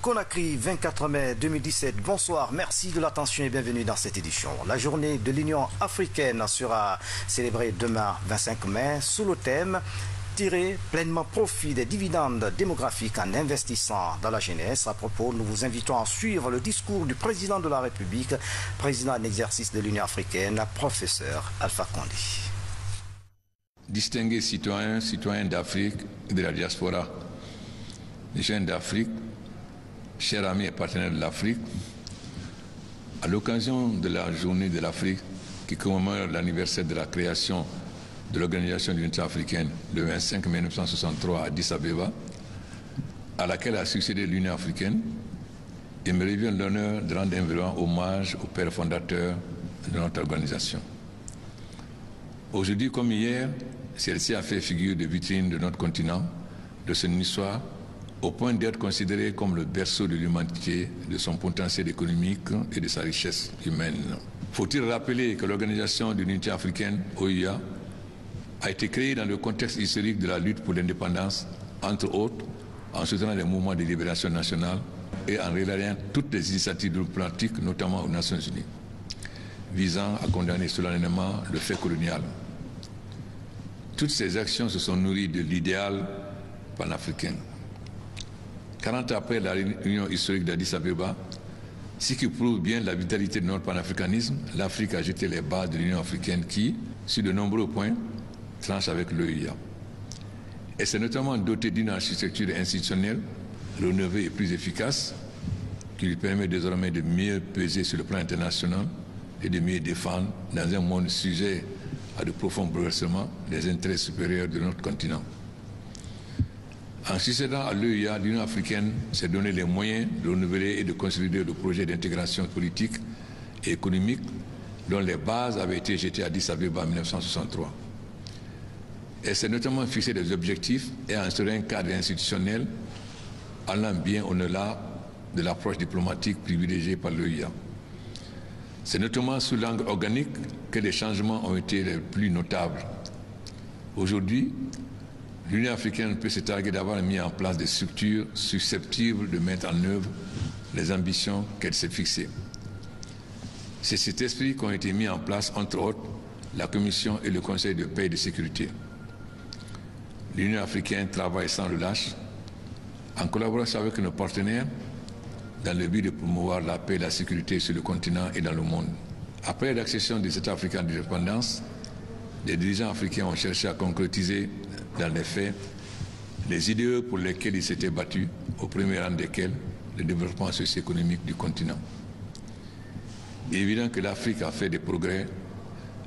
Conakry, 24 mai 2017. Bonsoir, merci de l'attention et bienvenue dans cette édition. La journée de l'Union africaine sera célébrée demain, 25 mai, sous le thème « Tirer pleinement profit des dividendes démographiques en investissant dans la jeunesse ». À propos, nous vous invitons à suivre le discours du président de la République, président en exercice de l'Union africaine, professeur Alpha Condé. Distingués citoyens, citoyens d'Afrique et de la diaspora, les jeunes d'Afrique, chers amis et partenaires de l'Afrique, à l'occasion de la journée de l'Afrique qui commémore l'anniversaire de la création de l'Organisation de l'Unité africaine le 25 mai 1963 à Addis Abeba, à laquelle a succédé l'Union africaine, il me revient l'honneur de rendre un vibrant hommage au père fondateur de notre organisation. Aujourd'hui comme hier, celle-ci a fait figure de vitrine de notre continent, de son histoire, au point d'être considéré comme le berceau de l'humanité, de son potentiel économique et de sa richesse humaine. Faut-il rappeler que l'Organisation de l'Unité africaine, OUA, a été créée dans le contexte historique de la lutte pour l'indépendance, entre autres, en soutenant les mouvements de libération nationale et en relayant toutes les initiatives diplomatiques, notamment aux Nations Unies, visant à condamner solennellement le fait colonial. Toutes ces actions se sont nourries de l'idéal panafricain. 40 ans après la réunion historique d'Addis Abeba, ce qui prouve bien la vitalité de notre panafricanisme, l'Afrique a jeté les bases de l'Union africaine qui, sur de nombreux points, tranche avec l'OUA. Elle s'est notamment dotée d'une architecture institutionnelle rénovée et plus efficace, qui lui permet désormais de mieux peser sur le plan international et de mieux défendre, dans un monde sujet à de profonds bouleversements, les intérêts supérieurs de notre continent. En succédant à l'OUA, l'Union africaine s'est donné les moyens de renouveler et de consolider le projet d'intégration politique et économique dont les bases avaient été jetées à Addis Abeba en 1963. Elle s'est notamment fixé des objectifs et a instauré un cadre institutionnel allant bien au-delà de l'approche diplomatique privilégiée par l'OUA. C'est notamment sous l'angle organique que les changements ont été les plus notables. Aujourd'hui, l'Union africaine peut se targuer d'avoir mis en place des structures susceptibles de mettre en œuvre les ambitions qu'elle s'est fixées. C'est cet esprit qu'ont été mis en place, entre autres, la Commission et le Conseil de paix et de sécurité. L'Union africaine travaille sans relâche, en collaboration avec nos partenaires, dans le but de promouvoir la paix et la sécurité sur le continent et dans le monde. Après l'accession des États africains d'indépendance, les dirigeants africains ont cherché à concrétiser dans les faits les idéaux pour lesquels ils s'étaient battus, au premier rang desquels le développement socio-économique du continent. Il est évident que l'Afrique a fait des progrès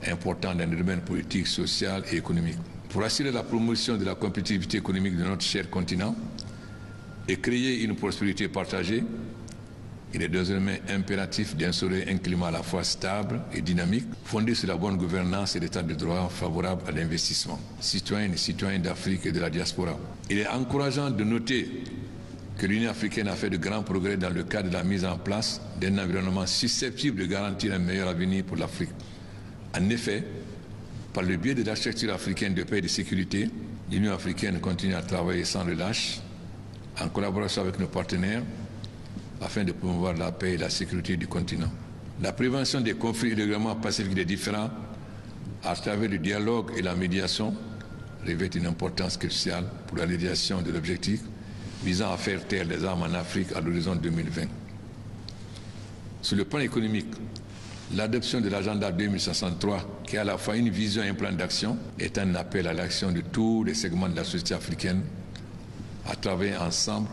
importants dans les domaines politiques, social et économique. Pour assurer la promotion de la compétitivité économique de notre cher continent et créer une prospérité partagée, il est désormais impératif d'instaurer un climat à la fois stable et dynamique, fondé sur la bonne gouvernance et l'état de droit favorable à l'investissement. Citoyennes et citoyens d'Afrique et de la diaspora. Il est encourageant de noter que l'Union africaine a fait de grands progrès dans le cadre de la mise en place d'un environnement susceptible de garantir un meilleur avenir pour l'Afrique. En effet, par le biais de l'architecture africaine de paix et de sécurité, l'Union africaine continue à travailler sans relâche, en collaboration avec nos partenaires, afin de promouvoir la paix et la sécurité du continent. La prévention des conflits et le règlement pacifique des différends, à travers le dialogue et la médiation, revêt une importance cruciale pour la réalisation de l'objectif visant à faire taire les armes en Afrique à l'horizon 2020. Sur le plan économique, l'adoption de l'agenda 2063, qui est à la fois une vision et un plan d'action, est un appel à l'action de tous les segments de la société africaine à travailler ensemble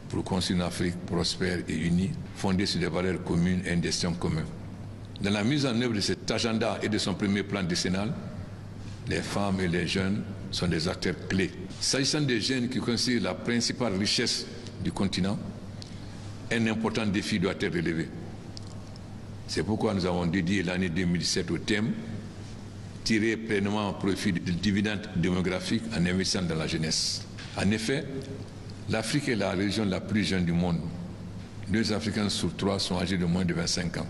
pour construire une Afrique prospère et unie, fondée sur des valeurs communes et un destin commun. Dans la mise en œuvre de cet agenda et de son premier plan décennal, les femmes et les jeunes sont des acteurs clés. S'agissant des jeunes qui constituent la principale richesse du continent, un important défi doit être relevé. C'est pourquoi nous avons dédié l'année 2017 au thème « Tirer pleinement profit des dividendes démographiques en investissant dans la jeunesse ». En effet, l'Afrique est la région la plus jeune du monde. 2 Africains sur 3 sont âgés de moins de 25 ans.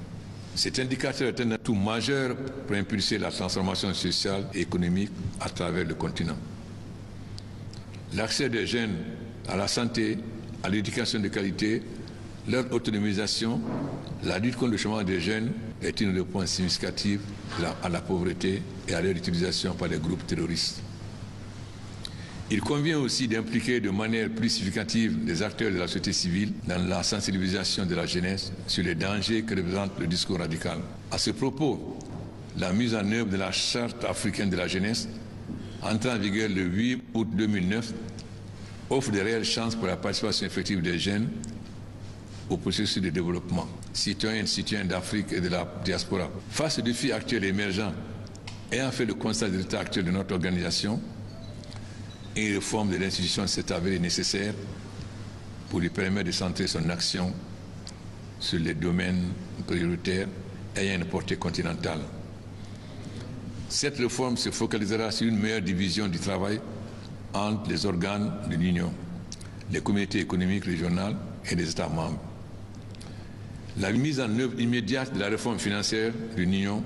Cet indicateur est un atout majeur pour impulser la transformation sociale et économique à travers le continent. L'accès des jeunes à la santé, à l'éducation de qualité, leur autonomisation, la lutte contre le chômage des jeunes est une réponse significative à la pauvreté et à leur utilisation par les groupes terroristes. Il convient aussi d'impliquer de manière plus significative les acteurs de la société civile dans la sensibilisation de la jeunesse sur les dangers que représente le discours radical. À ce propos, la mise en œuvre de la Charte africaine de la jeunesse, entrée en vigueur le 8 août 2009, offre de réelles chances pour la participation effective des jeunes au processus de développement, citoyens et citoyens d'Afrique et de la diaspora. Face aux défis actuels et émergents, ayant fait le constat de l'état actuel de notre organisation, une réforme de l'institution s'est avérée nécessaire pour lui permettre de centrer son action sur les domaines prioritaires ayant une portée continentale. Cette réforme se focalisera sur une meilleure division du travail entre les organes de l'Union, les communautés économiques régionales et les États membres. La mise en œuvre immédiate de la réforme financière de l'Union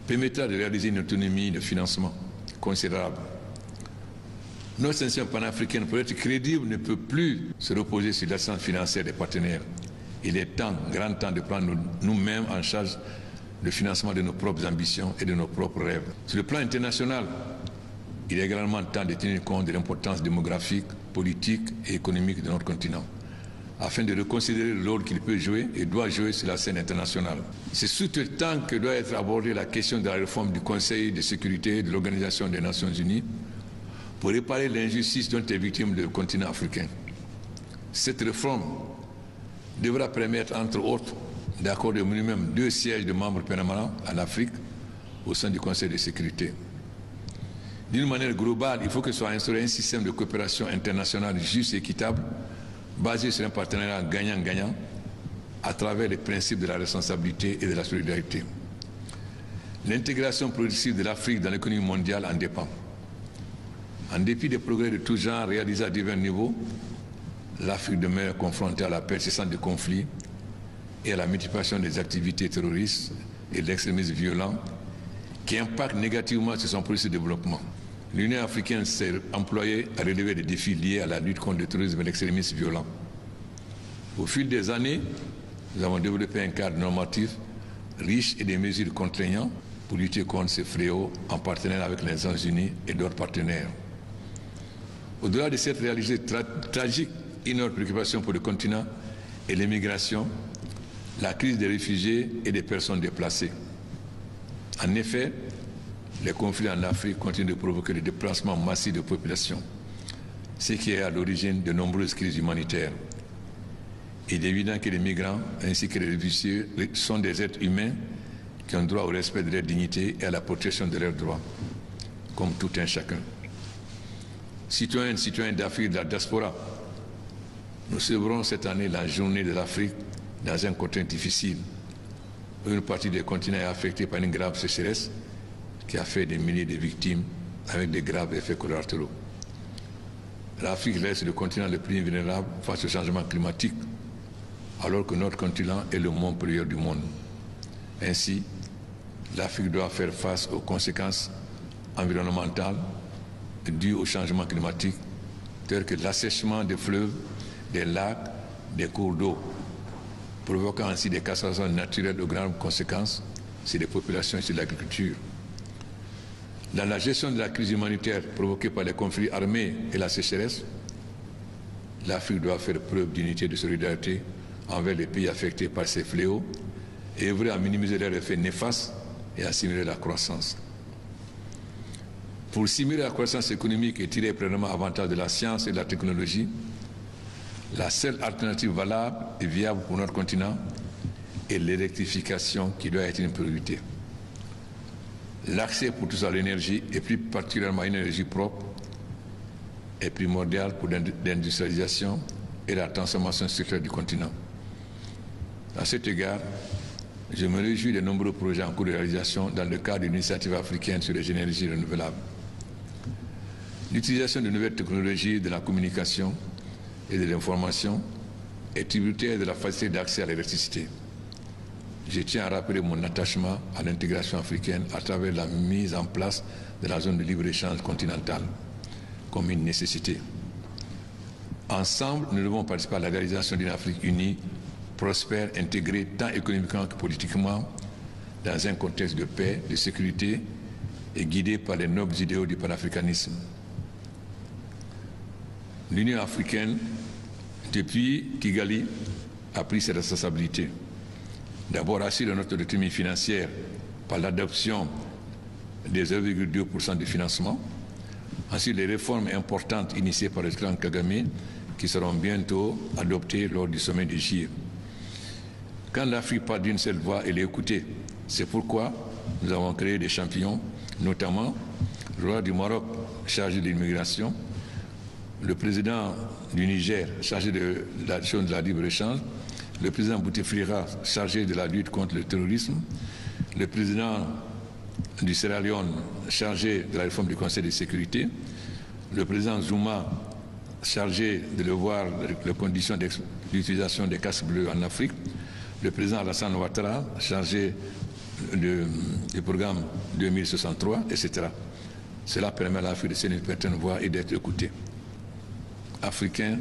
permettra de réaliser une autonomie de financement considérable. Notre institution panafricaine, pour être crédible, ne peut plus se reposer sur l'assistance financière des partenaires. Il est grand temps de prendre nous-mêmes en charge le financement de nos propres ambitions et de nos propres rêves. Sur le plan international, il est également temps de tenir compte de l'importance démographique, politique et économique de notre continent, afin de reconsidérer le rôle qu'il peut jouer et doit jouer sur la scène internationale. C'est sous ce temps que doit être abordée la question de la réforme du Conseil de sécurité de l'Organisation des Nations Unies pour réparer l'injustice dont est victime le continent africain. Cette réforme devra permettre, entre autres, d'accorder au minimum 2 sièges de membres permanents à l'Afrique au sein du Conseil de sécurité. D'une manière globale, il faut que soit instauré un système de coopération internationale juste et équitable, basé sur un partenariat gagnant-gagnant, à travers les principes de la responsabilité et de la solidarité. L'intégration progressive de l'Afrique dans l'économie mondiale en dépend. En dépit des progrès de tous genres réalisés à divers niveaux, l'Afrique demeure confrontée à la persistance de conflits et à la multiplication des activités terroristes et de l'extrémisme violent qui impactent négativement sur son processus de développement. L'Union africaine s'est employée à relever des défis liés à la lutte contre le terrorisme et l'extrémisme violent. Au fil des années, nous avons développé un cadre normatif riche et des mesures contraignantes pour lutter contre ces fléaux en partenariat avec les Nations Unies et d'autres partenaires. Au-delà de cette réalité tragique, une autre préoccupation pour le continent est l'immigration, la crise des réfugiés et des personnes déplacées. En effet, les conflits en Afrique continuent de provoquer le déplacement massif de populations, ce qui est à l'origine de nombreuses crises humanitaires. Il est évident que les migrants ainsi que les réfugiés sont des êtres humains qui ont droit au respect de leur dignité et à la protection de leurs droits, comme tout un chacun. Citoyennes et citoyens d'Afrique et de la diaspora, nous célébrons cette année la journée de l'Afrique dans un contexte difficile. Une partie du continent est affectée par une grave sécheresse qui a fait des milliers de victimes avec de graves effets collatéraux. L'Afrique reste le continent le plus vulnérable face au changement climatique, alors que notre continent est le monde prieur du monde. Ainsi, l'Afrique doit faire face aux conséquences environnementales dues au changement climatique, telles que l'assèchement des fleuves, des lacs, des cours d'eau, provoquant ainsi des catastrophes naturelles de grandes conséquences sur les populations et sur l'agriculture. Dans la gestion de la crise humanitaire provoquée par les conflits armés et la sécheresse, l'Afrique doit faire preuve d'unité et de solidarité envers les pays affectés par ces fléaux et œuvrer à minimiser leurs effets néfastes et à stimuler la croissance. Pour stimuler la croissance économique et tirer pleinement avantage de la science et de la technologie, la seule alternative valable et viable pour notre continent est l'électrification qui doit être une priorité. L'accès pour tous à l'énergie, et plus particulièrement à une énergie propre, est primordial pour l'industrialisation et la transformation structurelle du continent. À cet égard, je me réjouis des nombreux projets en cours de réalisation dans le cadre d'une initiative africaine sur les énergies renouvelables. L'utilisation de nouvelles technologies de la communication et de l'information est tributaire de la facilité d'accès à l'électricité. je tiens à rappeler mon attachement à l'intégration africaine à travers la mise en place de la zone de libre-échange continentale comme une nécessité. Ensemble, nous devons participer à la réalisation d'une Afrique unie, prospère, intégrée tant économiquement que politiquement, dans un contexte de paix, de sécurité et guidée par les nobles idéaux du panafricanisme. L'Union africaine, depuis Kigali, a pris ses responsabilités. D'abord assis de notre autonomie financière par l'adoption des 0,2% de financement. Ensuite, les réformes importantes initiées par le clan Kagame qui seront bientôt adoptées lors du sommet de J. Quand l'Afrique parle d'une seule voix, elle est écoutée. C'est pourquoi nous avons créé des champions, notamment le roi du Maroc chargé de l'immigration, le président du Niger chargé de la libre-échange, le président Bouteflika chargé de la lutte contre le terrorisme, le président du Sierra Leone chargé de la réforme du Conseil de sécurité, le président Zuma chargé de revoir les conditions d'utilisation des casques bleus en Afrique, le président Alassane Ouattara chargé du programme 2063, etc. Cela permet à l'Afrique de se tenir une certaine voix et d'être écoutée. Africains,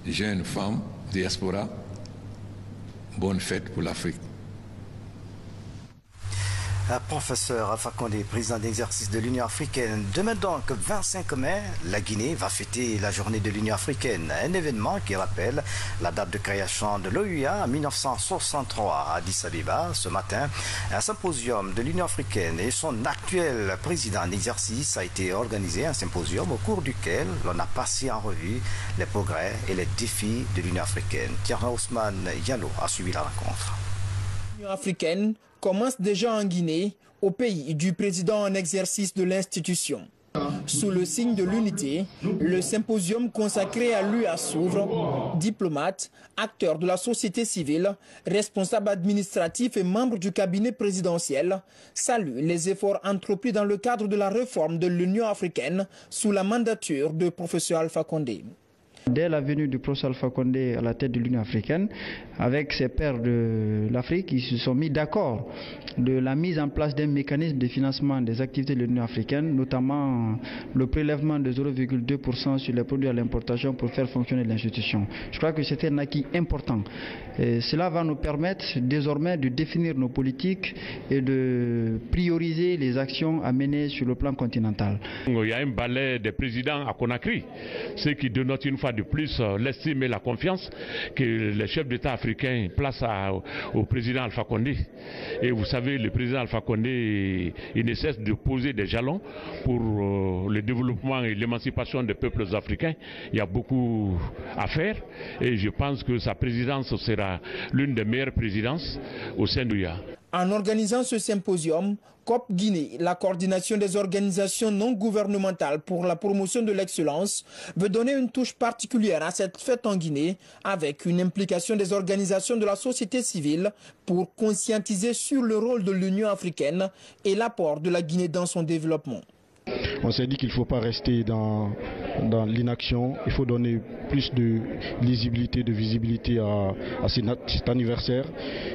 jeunes, femmes, diaspora, bonne fête pour l'Afrique. Professeur Alpha Condé, président d'exercice de l'Union africaine. Demain donc, 25 mai, la Guinée va fêter la journée de l'Union africaine. Un événement qui rappelle la date de création de l'OUA en 1963 à Addis Abeba. Ce matin, un symposium de l'Union africaine et son actuel président d'exercice a été organisé. Un symposium au cours duquel l'on a passé en revue les progrès et les défis de l'Union africaine. Thierry Ousmane Diallo a suivi la rencontre. L'Union africaine commence déjà en Guinée, au pays du président en exercice de l'institution. Sous le signe de l'unité, le symposium consacré à l'UA s'ouvre. Diplomates, acteurs de la société civile, responsables administratifs et membres du cabinet présidentiel saluent les efforts entrepris dans le cadre de la réforme de l'Union africaine sous la mandature de professeur Alpha Condé. Dès la venue du professeur Alpha Condé à la tête de l'Union africaine, avec ses pairs de l'Afrique, ils se sont mis d'accord de la mise en place d'un mécanisme de financement des activités de l'Union africaine, notamment le prélèvement de 0,2% sur les produits à l'importation pour faire fonctionner l'institution. Je crois que c'est un acquis important. Et cela va nous permettre désormais de définir nos politiques et de prioriser les actions à mener sur le plan continental. Il y a un balai des présidents à Conakry, ce qui dénote une fois de plus l'estime et la confiance que les chefs d'État africains placent au président Alpha Condé. Et vous savez, le président Alpha Condé, il ne cesse de poser des jalons pour le développement et l'émancipation des peuples africains. Il y a beaucoup à faire et je pense que sa présidence sera l'une des meilleures présidences au sein de l'UA. En organisant ce symposium, COP Guinée, la coordination des organisations non gouvernementales pour la promotion de l'excellence, veut donner une touche particulière à cette fête en Guinée avec une implication des organisations de la société civile pour conscientiser sur le rôle de l'Union africaine et l'apport de la Guinée dans son développement. On s'est dit qu'il ne faut pas rester dans l'inaction, il faut donner plus de lisibilité, de visibilité à cet anniversaire.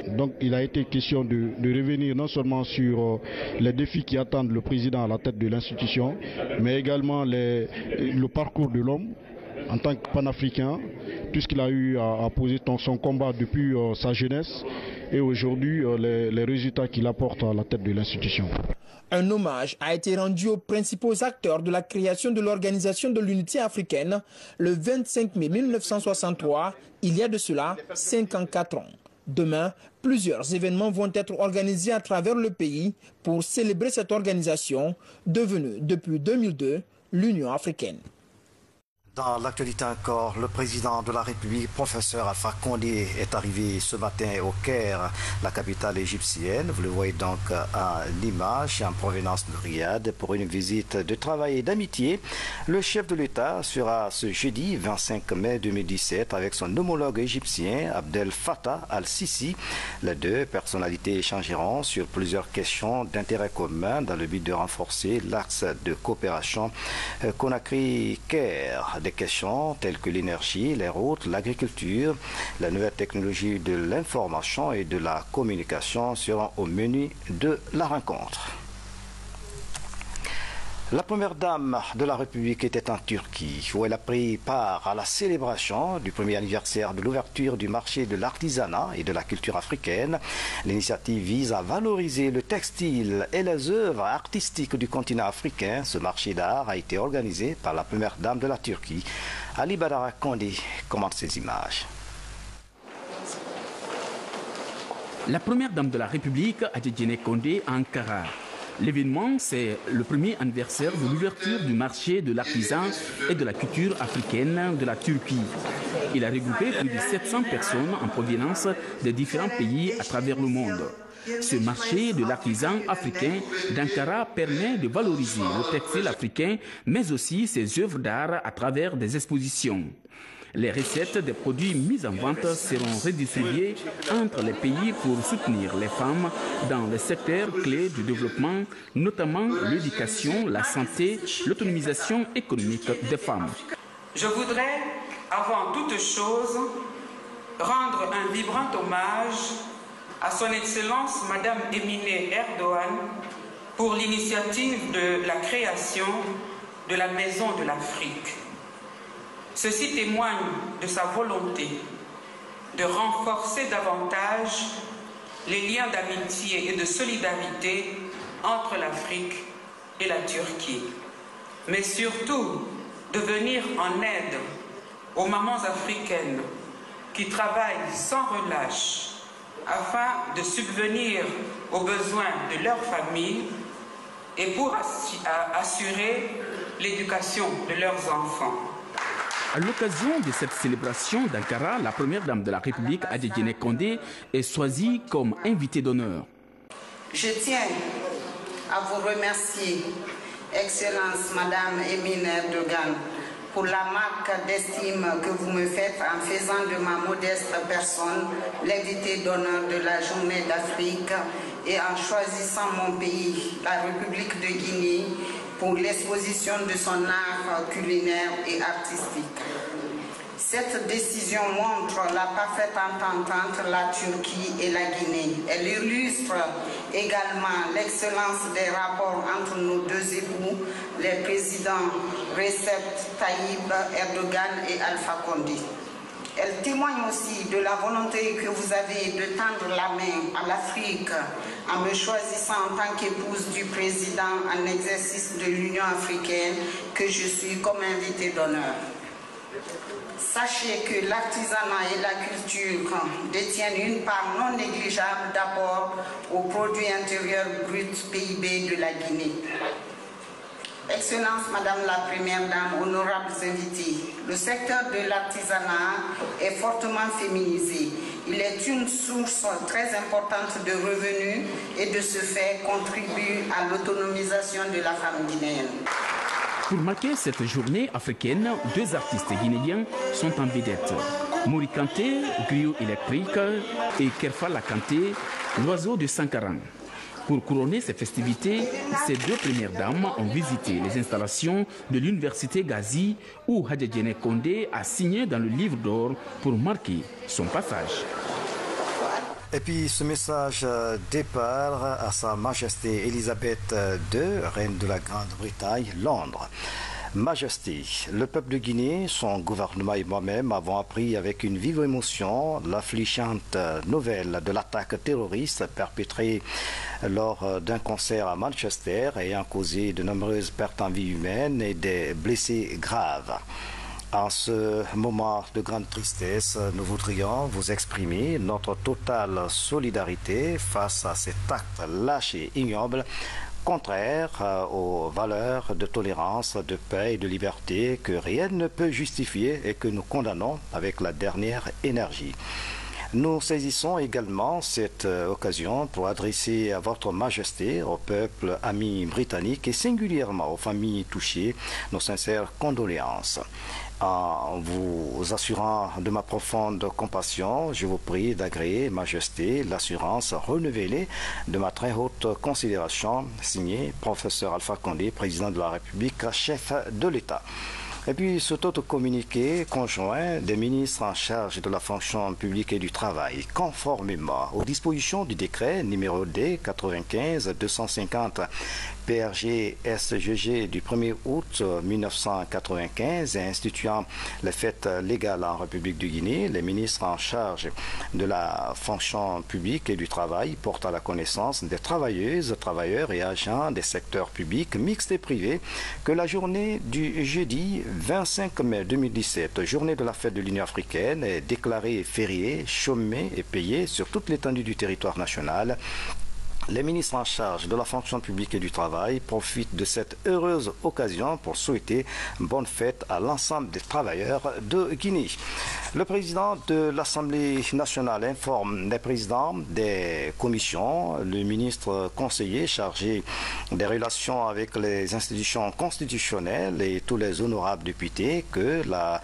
Donc il a été question de revenir non seulement sur les défis qui attendent le président à la tête de l'institution, mais également le parcours de l'homme en tant que panafricain, tout ce qu'il a eu à poser dans son combat depuis sa jeunesse et aujourd'hui les résultats qu'il apporte à la tête de l'institution. Un hommage a été rendu aux principaux acteurs de la création de l'Organisation de l'Unité africaine le 25 mai 1963, il y a de cela 54 ans. Demain, plusieurs événements vont être organisés à travers le pays pour célébrer cette organisation devenue depuis 2002 l'Union africaine. Dans l'actualité encore, le président de la République, professeur Alpha Condé, est arrivé ce matin au Caire, la capitale égyptienne. Vous le voyez donc à l'image, en provenance de Riyad, pour une visite de travail et d'amitié. Le chef de l'État sera ce jeudi 25 mai 2017 avec son homologue égyptien, Abdel Fattah al-Sisi. Les deux personnalités échangeront sur plusieurs questions d'intérêt commun dans le but de renforcer l'axe de coopération Conakry-Caire. des questions telles que l'énergie, les routes, l'agriculture, la nouvelle technologie de l'information et de la communication seront au menu de la rencontre. La première dame de la République était en Turquie, où elle a pris part à la célébration du premier anniversaire de l'ouverture du marché de l'artisanat et de la culture africaine. L'initiative vise à valoriser le textile et les œuvres artistiques du continent africain. Ce marché d'art a été organisé par la première dame de la Turquie. Ali Badara Kondé commente ces images. La première dame de la République, Adjedjene Kondé, à Ankara. L'événement, c'est le premier anniversaire de l'ouverture du marché de l'artisan et de la culture africaine de la Turquie. Il a regroupé plus de 700 personnes en provenance de différents pays à travers le monde. Ce marché de l'artisan africain d'Ankara permet de valoriser le textile africain, mais aussi ses œuvres d'art à travers des expositions. Les recettes des produits mis en vente seront redistribuées entre les pays pour soutenir les femmes dans les secteurs clés du développement, notamment l'éducation, la santé, l'autonomisation économique des femmes. Je voudrais, avant toute chose, rendre un vibrant hommage à son Excellence Madame Emine Erdogan pour l'initiative de la création de la Maison de l'Afrique. Ceci témoigne de sa volonté de renforcer davantage les liens d'amitié et de solidarité entre l'Afrique et la Turquie, mais surtout de venir en aide aux mamans africaines qui travaillent sans relâche afin de subvenir aux besoins de leur famille et pour assurer l'éducation de leurs enfants. À l'occasion de cette célébration d'Ankara, la première dame de la République, Adjedjene Kondé, est choisie comme invitée d'honneur. Je tiens à vous remercier, Excellence Madame Emine Erdogan, pour la marque d'estime que vous me faites en faisant de ma modeste personne l'invité d'honneur de la Journée d'Afrique et en choisissant mon pays, la République de Guinée, pour l'exposition de son art culinaire et artistique. Cette décision montre la parfaite entente entre la Turquie et la Guinée. Elle illustre également l'excellence des rapports entre nos deux époux, les présidents Recep Tayyip Erdogan et Alpha Condé. Elle témoigne aussi de la volonté que vous avez de tendre la main à l'Afrique en me choisissant en tant qu'épouse du président en exercice de l'Union africaine que je suis comme invitée d'honneur. Sachez que l'artisanat et la culture détiennent une part non négligeable d'apport au produit intérieur brut PIB de la Guinée. Excellence Madame la Première Dame, honorables invités, le secteur de l'artisanat est fortement féminisé. Il est une source très importante de revenus et de ce fait contribue à l'autonomisation de la femme guinéenne. Pour marquer cette journée africaine, deux artistes guinéens sont en vedette. Mori Kanté, griot électrique, et Kerfala Kanté, l'oiseau de Sankaran. Pour couronner ces festivités, ces deux premières dames ont visité les installations de l'université Gazi où Adjedjene Kondé a signé dans le livre d'or pour marquer son passage. Et puis ce message départ à Sa Majesté Elisabeth II, reine de la Grande-Bretagne, Londres. Majesté, le peuple de Guinée, son gouvernement et moi-même avons appris avec une vive émotion l'affligeante nouvelle de l'attaque terroriste perpétrée lors d'un concert à Manchester ayant causé de nombreuses pertes en vie humaine et des blessés graves. En ce moment de grande tristesse, nous voudrions vous exprimer notre totale solidarité face à cet acte lâche et ignoble, contraire aux valeurs de tolérance, de paix et de liberté que rien ne peut justifier et que nous condamnons avec la dernière énergie. Nous saisissons également cette occasion pour adresser à votre Majesté, au peuple ami britannique et singulièrement aux familles touchées, nos sincères condoléances. En vous assurant de ma profonde compassion, je vous prie d'agréer, Majesté, l'assurance renouvelée de ma très haute considération, signé Professeur Alpha Condé, président de la République, chef de l'État. Et puis cet autre communiqué conjoint des ministres en charge de la fonction publique et du travail, conformément aux dispositions du décret numéro D 95-250 PRG SGG du 1er août 1995 instituant les fêtes légales en République du Guinée, les ministres en charge de la fonction publique et du travail portent à la connaissance des travailleuses, travailleurs et agents des secteurs publics, mixtes et privés que la journée du jeudi 25 mai 2017, journée de la fête de l'Union africaine, est déclarée fériée, chômée et payée sur toute l'étendue du territoire national. Les ministres en charge de la fonction publique et du travail profitent de cette heureuse occasion pour souhaiter bonne fête à l'ensemble des travailleurs de Guinée. Le président de l'Assemblée nationale informe les présidents des commissions, le ministre conseiller chargé des relations avec les institutions constitutionnelles et tous les honorables députés que la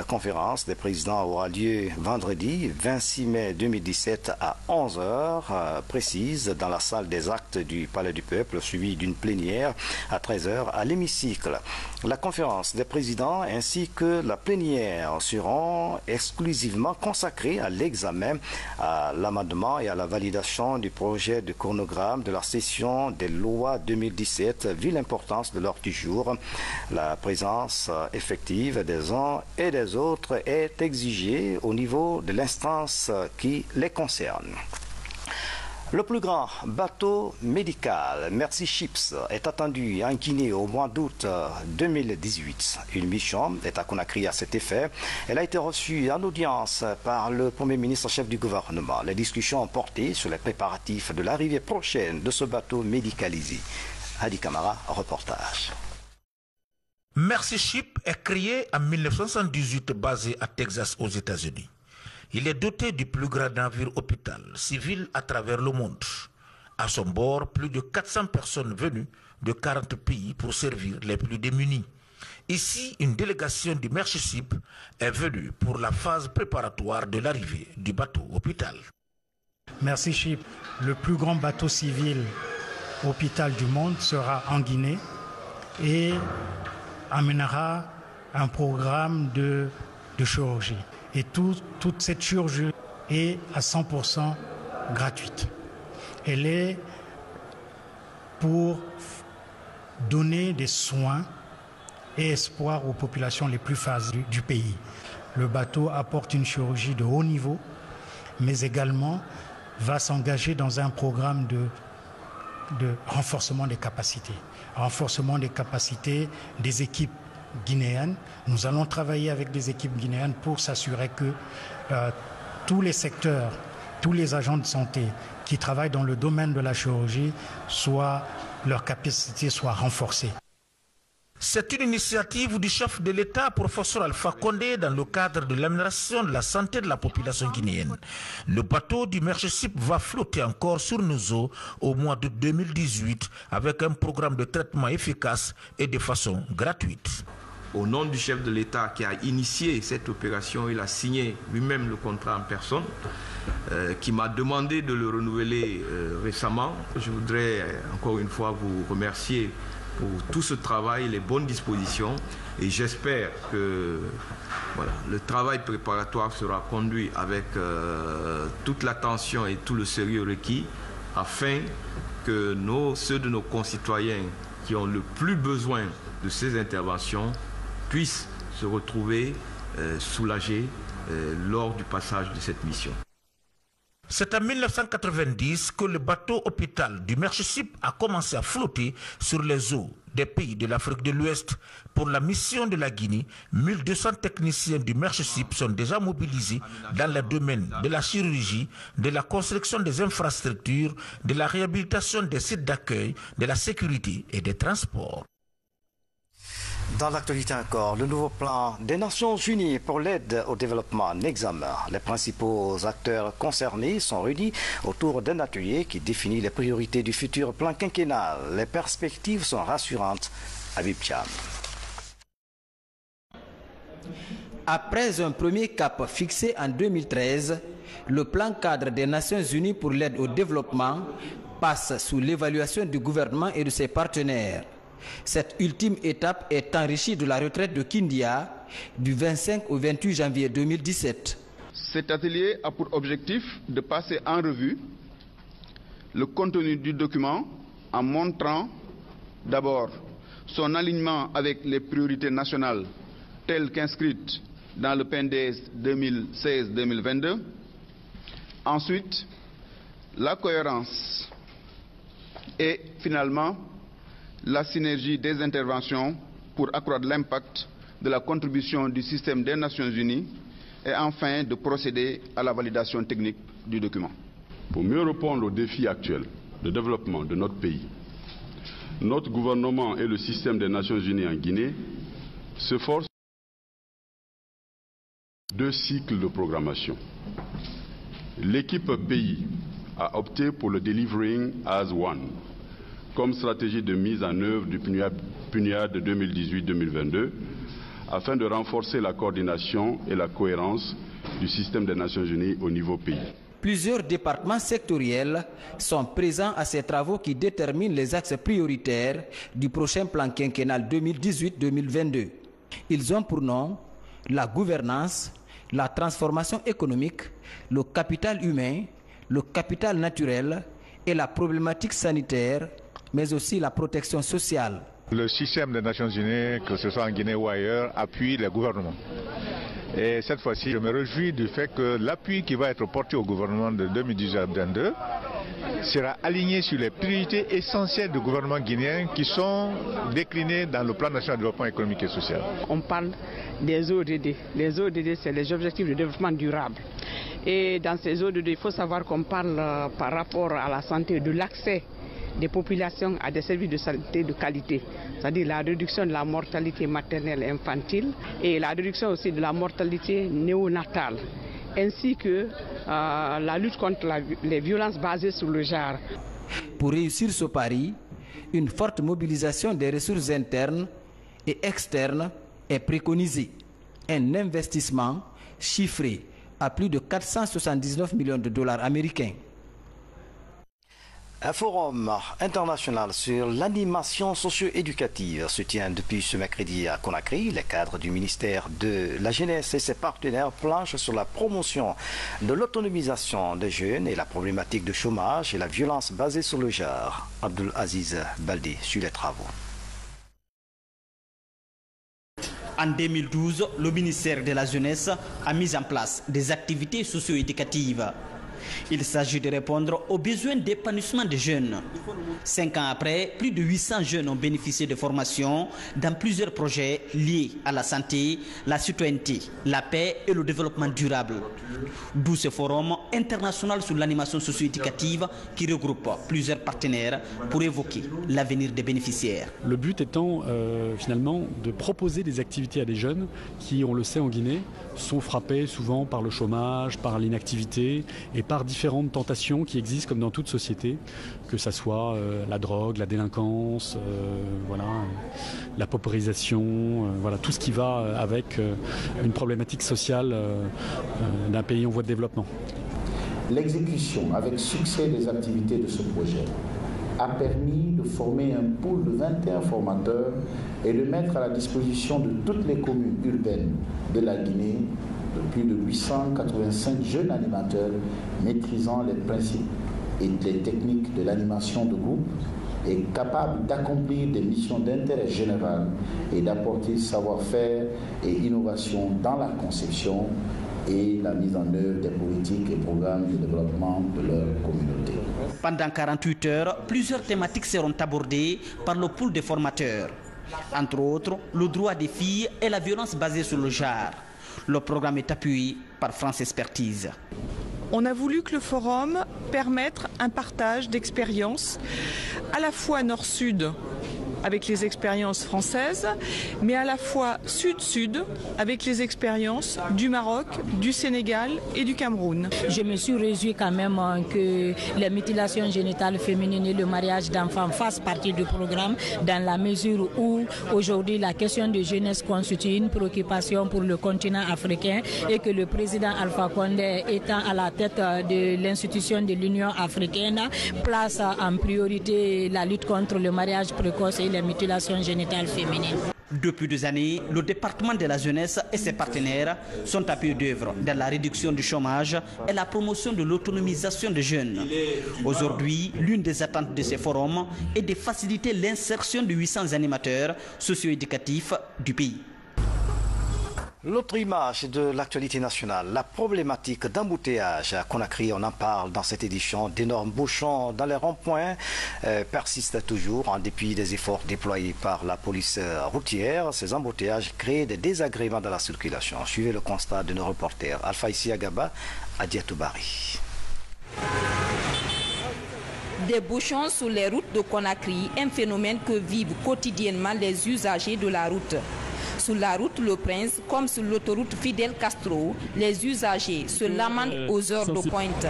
conférence des présidents aura lieu vendredi 26 mai 2017 à 11h précise dans la salle des actes du Palais du Peuple, suivi d'une plénière à 13h à l'hémicycle. La conférence des présidents ainsi que la plénière seront exclusivement consacrées à l'examen, à l'amendement et à la validation du projet de chronogramme de la session des lois 2017, vu l'importance de l'ordre du jour. La présence effective des uns et des autres est exigée au niveau de l'instance qui les concerne. Le plus grand bateau médical, Mercy Ships, est attendu en Guinée au mois d'août 2018. Une mission est à Conakry à cet effet. Elle a été reçue en audience par le Premier ministre chef du gouvernement. Les discussions ont porté sur les préparatifs de l'arrivée prochaine de ce bateau médicalisé. Hadi Kamara, reportage. Mercy Ship est créé en 1978 basé à Texas aux États-Unis. Il est doté du plus grand navire hôpital civil à travers le monde. À son bord, plus de 400 personnes venues de 40 pays pour servir les plus démunis. Ici, une délégation du Mercy Ship est venue pour la phase préparatoire de l'arrivée du bateau hôpital. Mercy Ship, le plus grand bateau civil hôpital du monde, sera en Guinée et amènera un programme de chirurgie. Et toute cette chirurgie est à 100% gratuite. Elle est pour donner des soins et espoir aux populations les plus fragiles du pays. Le bateau apporte une chirurgie de haut niveau, mais également va s'engager dans un programme de renforcement des capacités. Renforcement des capacités des équipes guinéennes. Nous allons travailler avec des équipes guinéennes pour s'assurer que tous les secteurs, tous les agents de santé qui travaillent dans le domaine de la chirurgie, leurs capacités soient renforcées. C'est une initiative du chef de l'État, professeur Alpha Condé, dans le cadre de l'amélioration de la santé de la population guinéenne. Le bateau du Mercy Ship va flotter encore sur nos eaux au mois de 2018 avec un programme de traitement efficace et de façon gratuite. Au nom du chef de l'État qui a initié cette opération, il a signé lui-même le contrat en personne, qui m'a demandé de le renouveler récemment. Je voudrais encore une fois vous remercier pour tout ce travail, les bonnes dispositions, et j'espère que le travail préparatoire sera conduit avec toute l'attention et tout le sérieux requis afin que ceux de nos concitoyens qui ont le plus besoin de ces interventions puissent se retrouver soulagés lors du passage de cette mission. C'est en 1990 que le bateau hôpital du Mercy Ship a commencé à flotter sur les eaux des pays de l'Afrique de l'Ouest. Pour la mission de la Guinée, 1200 techniciens du Mercy Ship sont déjà mobilisés dans les domaines de la chirurgie, de la construction des infrastructures, de la réhabilitation des sites d'accueil, de la sécurité et des transports. Dans l'actualité encore, le nouveau plan des Nations Unies pour l'aide au développement en examen. Les principaux acteurs concernés sont réunis autour d'un atelier qui définit les priorités du futur plan quinquennal. Les perspectives sont rassurantes. Habib Thiam. Après un premier cap fixé en 2013, le plan cadre des Nations Unies pour l'aide au développement passe sous l'évaluation du gouvernement et de ses partenaires. Cette ultime étape est enrichie de la retraite de Kindia du 25 au 28 janvier 2017. Cet atelier a pour objectif de passer en revue le contenu du document en montrant d'abord son alignement avec les priorités nationales telles qu'inscrites dans le PNDS 2016-2022. Ensuite, la cohérence et finalement la synergie des interventions pour accroître l'impact de la contribution du système des Nations Unies et enfin de procéder à la validation technique du document. Pour mieux répondre aux défis actuels de développement de notre pays, notre gouvernement et le système des Nations Unies en Guinée s'efforcent de 2 cycles de programmation. L'équipe pays a opté pour le Delivering as One comme stratégie de mise en œuvre du PNUAD 2018-2022 afin de renforcer la coordination et la cohérence du système des Nations Unies au niveau pays. Plusieurs départements sectoriels sont présents à ces travaux qui déterminent les axes prioritaires du prochain plan quinquennal 2018-2022. Ils ont pour nom la gouvernance, la transformation économique, le capital humain, le capital naturel et la problématique sanitaire, mais aussi la protection sociale. Le système des Nations Unies, que ce soit en Guinée ou ailleurs, appuie les gouvernements. Et cette fois-ci, je me réjouis du fait que l'appui qui va être porté au gouvernement de 2018-2022 sera aligné sur les priorités essentielles du gouvernement guinéen qui sont déclinées dans le plan national de développement économique et social. On parle des ODD. Les ODD, c'est les objectifs de développement durable. Et dans ces ODD, il faut savoir qu'on parle par rapport à la santé, de l'accès des populations à des services de santé de qualité, c'est-à-dire la réduction de la mortalité maternelle et infantile et la réduction aussi de la mortalité néonatale, ainsi que la lutte contre les violences basées sur le genre. Pour réussir ce pari, une forte mobilisation des ressources internes et externes est préconisée. Un investissement chiffré à plus de 479 millions de dollars américains. Un forum international sur l'animation socio-éducative se tient depuis ce mercredi à Conakry. Les cadres du ministère de la Jeunesse et ses partenaires planchent sur la promotion de l'autonomisation des jeunes et la problématique de chômage et la violence basée sur le genre. Abdul Aziz Baldé suit les travaux. En 2012, le ministère de la Jeunesse a mis en place des activités socio-éducatives. Il s'agit de répondre aux besoins d'épanouissement des jeunes. 5 ans après, plus de 800 jeunes ont bénéficié de formations dans plusieurs projets liés à la santé, la citoyenneté, la paix et le développement durable. D'où ce forum international sur l'animation socio-éducative qui regroupe plusieurs partenaires pour évoquer l'avenir des bénéficiaires. Le but étant finalement de proposer des activités à des jeunes qui, on le sait en Guinée, sont frappés souvent par le chômage, par l'inactivité et par différentes tentations qui existent comme dans toute société, que ce soit la drogue, la délinquance, la paupérisation, tout ce qui va avec une problématique sociale d'un pays en voie de développement. L'exécution avec succès des activités de ce projet a permis de former un pool de 21 formateurs et de mettre à la disposition de toutes les communes urbaines de la Guinée de plus de 885 jeunes animateurs maîtrisant les principes et les techniques de l'animation de groupe et capables d'accomplir des missions d'intérêt général et d'apporter savoir-faire et innovation dans la conception et la mise en œuvre des politiques et programmes de développement de leur communauté. Pendant 48 heures, plusieurs thématiques seront abordées par le pool des formateurs. Entre autres, le droit des filles et la violence basée sur le genre. Le programme est appuyé par France Expertise. On a voulu que le forum permette un partage d'expériences à la fois nord-sud avec les expériences françaises, mais à la fois sud-sud avec les expériences du Maroc, du Sénégal et du Cameroun. Je me suis réjouie quand même que les mutilations génitales féminines et le mariage d'enfants fassent partie du programme dans la mesure où aujourd'hui la question de jeunesse constitue une préoccupation pour le continent africain et que le président Alpha Condé étant à la tête de l'institution de l'Union africaine place en priorité la lutte contre le mariage précoce et et les mutilations génitales féminines. Depuis des années, le département de la jeunesse et ses partenaires sont à pied d'œuvre dans la réduction du chômage et la promotion de l'autonomisation des jeunes. Aujourd'hui, l'une des attentes de ces forums est de faciliter l'insertion de 800 animateurs socio-éducatifs du pays. L'autre image de l'actualité nationale, la problématique d'embouteillage à Conakry, on en parle dans cette édition. D'énormes bouchons dans les ronds-points persistent toujours en dépit des efforts déployés par la police routière. Ces embouteillages créent des désagréments dans la circulation. Suivez le constat de nos reporters Alpha Agaba à Diatoubari. Des bouchons sur les routes de Conakry, un phénomène que vivent quotidiennement les usagers de la route. Sur la route Le Prince, comme sur l'autoroute Fidel Castro, les usagers se lamentent aux heures de pointe.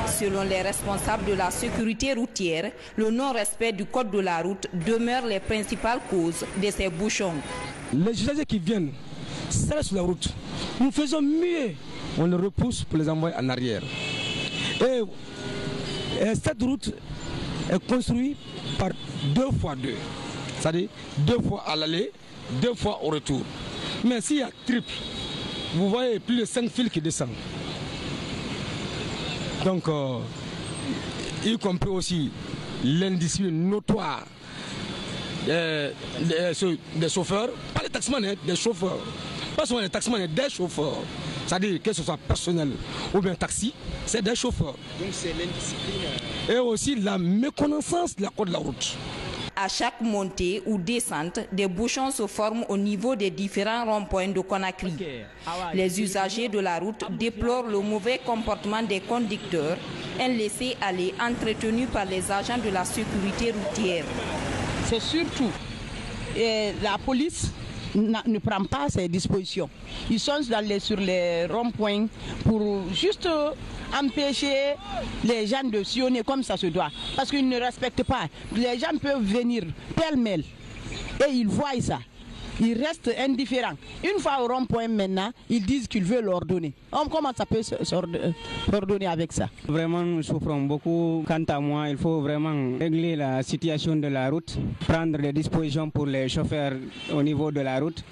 Selon les responsables de la sécurité routière, le non-respect du code de la route demeure les principales causes de ces bouchons. Les usagers qui viennent s'arrêtent sur la route. Nous faisons mieux, on les repousse pour les envoyer en arrière. Et cette route est construite par 2x2, c'est-à-dire 2 fois à l'aller, 2 fois au retour. Mais s'il y a triple, vous voyez plus de 5 fils qui descendent. Donc, y compris aussi l'indiscipline notoire des chauffeurs, pas les taximans, des chauffeurs. Pas seulement les taximans, des chauffeurs. C'est-à-dire que ce soit personnel ou bien taxi, c'est des chauffeurs. Donc c'est l'indiscipline. Et aussi la méconnaissance de la code de la route. À chaque montée ou descente, des bouchons se forment au niveau des différents ronds-points de Conakry. Les usagers de la route déplorent le mauvais comportement des conducteurs, un laisser-aller entretenu par les agents de la sécurité routière. C'est surtout la police ne prend pas ces dispositions. Ils sont sur les ronds-points pour juste empêcher les gens de sillonner comme ça se doit. Parce qu'ils ne respectent pas. Les gens peuvent venir pêle-mêle et ils voient ça. Ils restent indifférents. Une fois au rond-point maintenant, ils disent qu'ils veulent l'ordonner. Comment ça peut s'ordonner avec ça? Vraiment, nous souffrons beaucoup. Quant à moi, il faut vraiment régler la situation de la route, prendre des dispositions pour les chauffeurs au niveau de la route.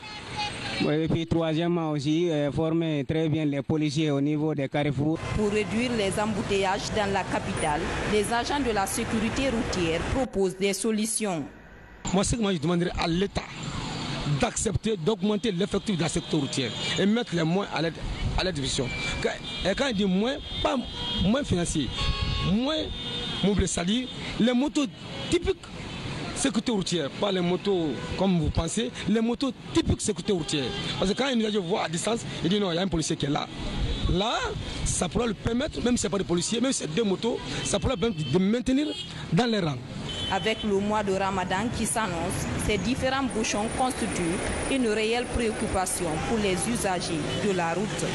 Et puis troisièmement aussi, former très bien les policiers au niveau des carrefours. Pour réduire les embouteillages dans la capitale, les agents de la sécurité routière proposent des solutions. Moi, ce que je demanderais à l'État, d'accepter, d'augmenter l'effectif de la sécurité routière et mettre les moyens à la division. Et quand il dit moins, pas moins financier, moins mobile, c'est-à-dire les motos typiques sécurité routière, pas les motos comme vous pensez, les motos typiques sécurité routière. Parce que quand un usager voit à distance, il dit non, il y a un policier qui est là. Là, ça pourra lui permettre, même si ce n'est pas des policiers, même si c'est 2 motos, ça pourra lui permettre de maintenir dans les rangs. Avec le mois de Ramadan qui s'annonce, ces différents bouchons constituent une réelle préoccupation pour les usagers de la route.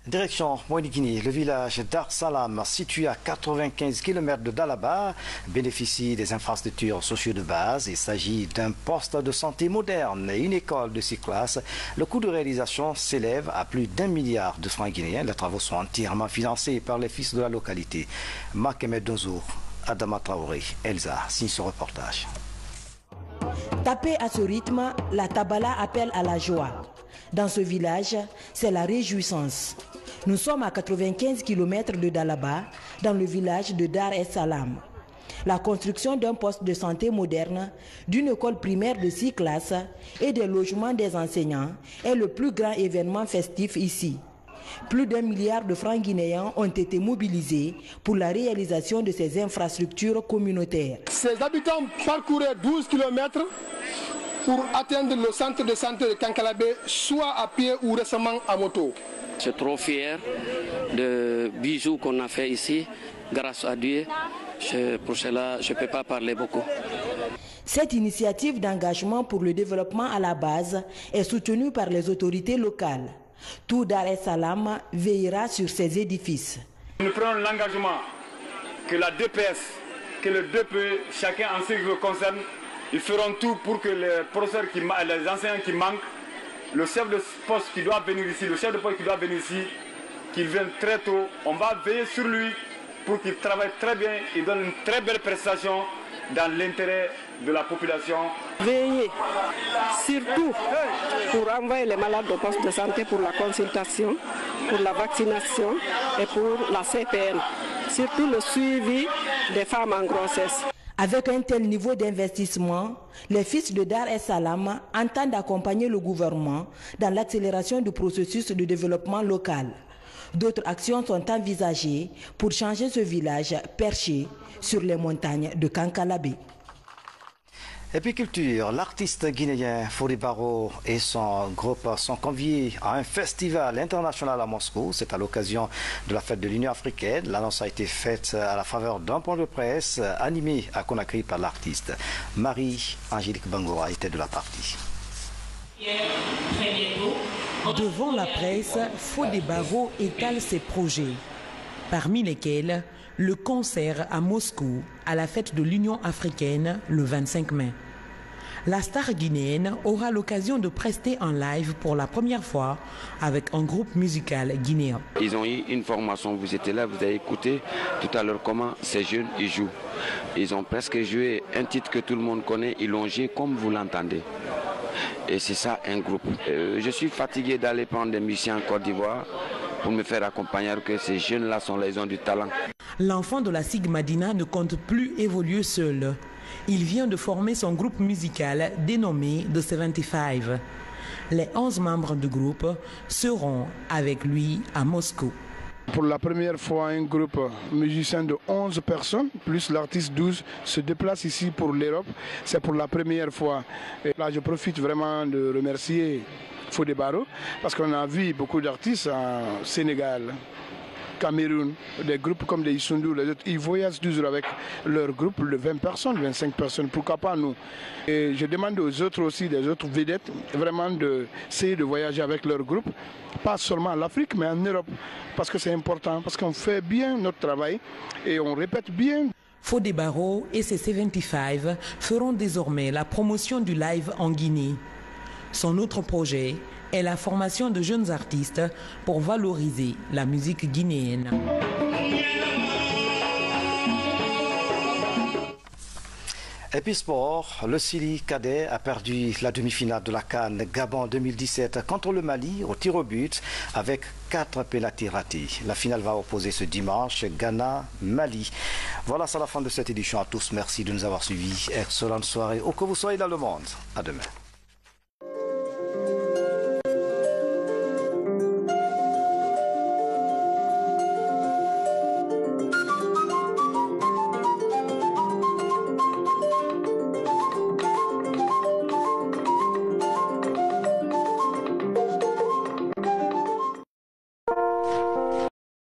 Direction Moïniguini, le village Dar Salam, situé à 95 km de Dalaba, bénéficie des infrastructures sociales de base. Il s'agit d'un poste de santé moderne et une école de 6 classes. Le coût de réalisation s'élève à plus d'1 milliard de francs guinéens. Les travaux sont entièrement financés par les fils de la localité. Makemed Donzour, Adama Traoré, Elsa, signe ce reportage. Tapé à ce rythme, la tabala appelle à la joie. Dans ce village, c'est la réjouissance. Nous sommes à 95 km de Dalaba, dans le village de Dar es Salam. La construction d'un poste de santé moderne, d'une école primaire de 6 classes et des logements des enseignants est le plus grand événement festif ici. Plus d'1 milliard de francs guinéens ont été mobilisés pour la réalisation de ces infrastructures communautaires. Ces habitants parcouraient 12 km pour atteindre le centre de santé de Kankalabé, soit à pied ou récemment à moto. Je suis trop fier de bijoux qu'on a fait ici, grâce à Dieu. Pour cela, je ne peux pas parler beaucoup. Cette initiative d'engagement pour le développement à la base est soutenue par les autorités locales. Tout Dar es Salam veillera sur ces édifices. Nous prenons l'engagement que la DPS, que le DPE, chacun en ce qui le concerne, ils feront tout pour que les professeurs, les enseignants qui manquent, le chef de poste qui doit venir ici, le chef de poste qui doit venir ici, qu'il vienne très tôt. On va veiller sur lui pour qu'ils travaillent très bien et donnent une très belle prestation dans l'intérêt de la population. Veillez surtout pour envoyer les malades au poste de santé pour la consultation, pour la vaccination et pour la CPN. Surtout le suivi des femmes en grossesse. Avec un tel niveau d'investissement, les fils de Dar es Salam entendent accompagner le gouvernement dans l'accélération du processus de développement local. D'autres actions sont envisagées pour changer ce village perché sur les montagnes de Kankalabé. Et puis culture, l'artiste guinéen Fodé Barro et son groupe sont conviés à un festival international à Moscou. C'est à l'occasion de la fête de l'Union africaine. L'annonce a été faite à la faveur d'un point de presse animé à Conakry par l'artiste. Marie-Angélique Bangoura était de la partie. Devant la presse, Fodé Barro étale ses projets, parmi lesquels le concert à Moscou à la fête de l'Union africaine le 25 mai. La star guinéenne aura l'occasion de prester en live pour la première fois avec un groupe musical guinéen. Ils ont eu une formation, vous étiez là, vous avez écouté tout à l'heure comment ces jeunes ils jouent. Ils ont presque joué un titre que tout le monde connaît, ils l'ont joué comme vous l'entendez. Et c'est ça un groupe. Je suis fatigué d'aller prendre des musiciens en Côte d'Ivoire pour me faire accompagner, que ces jeunes-là ils ont du talent. L'enfant de la Sigmadina ne compte plus évoluer seul. Il vient de former son groupe musical dénommé The 75. Les 11 membres du groupe seront avec lui à Moscou. Pour la première fois, un groupe musicien de 11 personnes, plus l'artiste 12, se déplace ici pour l'Europe. C'est pour la première fois. Et là, je profite vraiment de remercier Fodé Barro, parce qu'on a vu beaucoup d'artistes en Sénégal, Cameroun, des groupes comme les Issoundou, les autres, ils voyagent toujours avec leur groupe de 20 personnes, 25 personnes, pourquoi pas nous. Et je demande aux autres aussi, des autres vedettes, vraiment d'essayer de voyager avec leur groupe, pas seulement en Afrique, mais en Europe, parce que c'est important, parce qu'on fait bien notre travail et on répète bien. Fodé Barro et ses 75 feront désormais la promotion du live en Guinée. Son autre projet est la formation de jeunes artistes pour valoriser la musique guinéenne. Et puis sport, le Sili cadet a perdu la demi-finale de la CAN Gabon 2017 contre le Mali au tir au but avec 4 pénaltys ratés. La finale va opposer ce dimanche Ghana-Mali. Voilà, c'est la fin de cette édition à tous. Merci de nous avoir suivis. Excellente soirée où que vous soyez dans le monde. À demain.